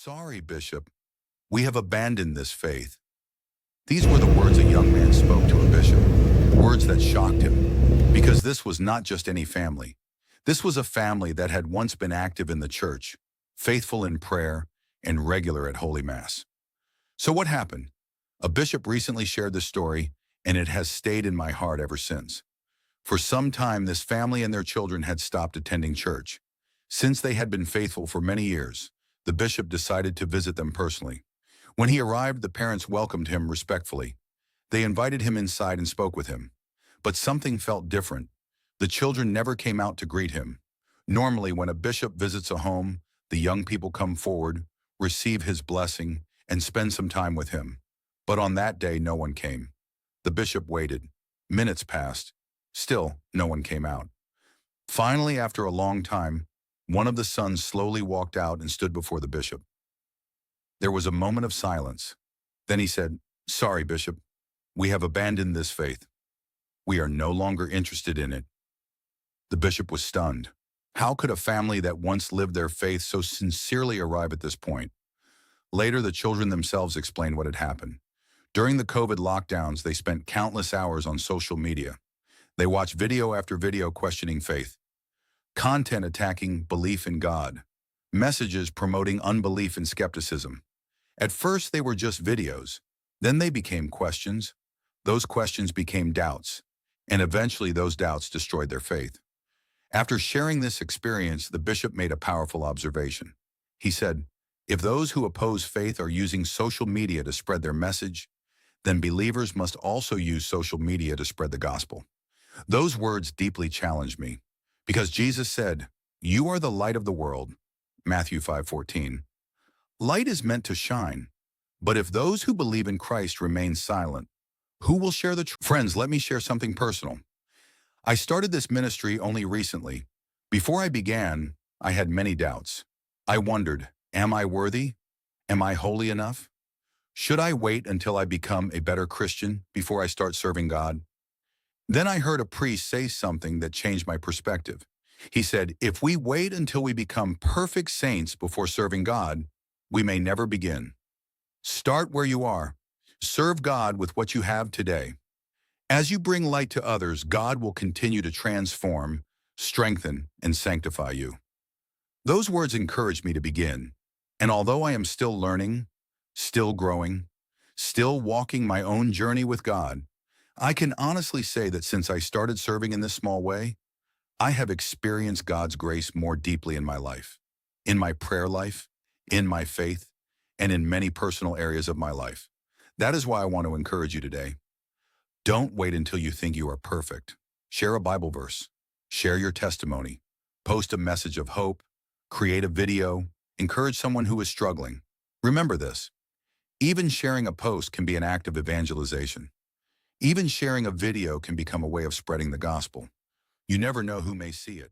Sorry, Bishop. We have abandoned this faith. These were the words a young man spoke to a bishop, words that shocked him, because this was not just any family. This was a family that had once been active in the church, faithful in prayer, and regular at Holy Mass. So what happened? A bishop recently shared the story, and it has stayed in my heart ever since. For some time, this family and their children had stopped attending church. Since they had been faithful for many years, the bishop decided to visit them personally. When he arrived, the parents welcomed him respectfully. They invited him inside and spoke with him. But something felt different. The children never came out to greet him. Normally, when a bishop visits a home, the young people come forward, receive his blessing, and spend some time with him. But on that day, no one came. The bishop waited. Minutes passed. Still, no one came out. Finally, after a long time, one of the sons slowly walked out and stood before the bishop. There was a moment of silence. Then he said, "Sorry, Bishop. We have abandoned this faith. We are no longer interested in it." The bishop was stunned. How could a family that once lived their faith so sincerely arrive at this point? Later, the children themselves explained what had happened. During the COVID lockdowns, they spent countless hours on social media. They watched video after video questioning faith, content attacking belief in God, messages promoting unbelief and skepticism. At first, they were just videos. Then they became questions. Those questions became doubts. And eventually, those doubts destroyed their faith. After sharing this experience, the bishop made a powerful observation. He said, "If those who oppose faith are using social media to spread their message, then believers must also use social media to spread the gospel." Those words deeply challenged me, because Jesus said, "You are the light of the world," Matthew 5:14. Light is meant to shine, but if those who believe in Christ remain silent, who will share the truth? Friends, let me share something personal. I started this ministry only recently. Before I began, I had many doubts. I wondered, am I worthy? Am I holy enough? Should I wait until I become a better Christian before I start serving God? Then I heard a priest say something that changed my perspective. He said, if we wait until we become perfect saints before serving God, we may never begin. Start where you are. Serve God with what you have today. As you bring light to others, God will continue to transform, strengthen, and sanctify you. Those words encouraged me to begin. And although I am still learning, still growing, still walking my own journey with God, I can honestly say that since I started serving in this small way, I have experienced God's grace more deeply in my life, in my prayer life, in my faith, and in many personal areas of my life. That is why I want to encourage you today. Don't wait until you think you are perfect. Share a Bible verse. Share your testimony. Post a message of hope. Create a video. Encourage someone who is struggling. Remember this. Even sharing a post can be an act of evangelization. Even sharing a video can become a way of spreading the gospel. You never know who may see it.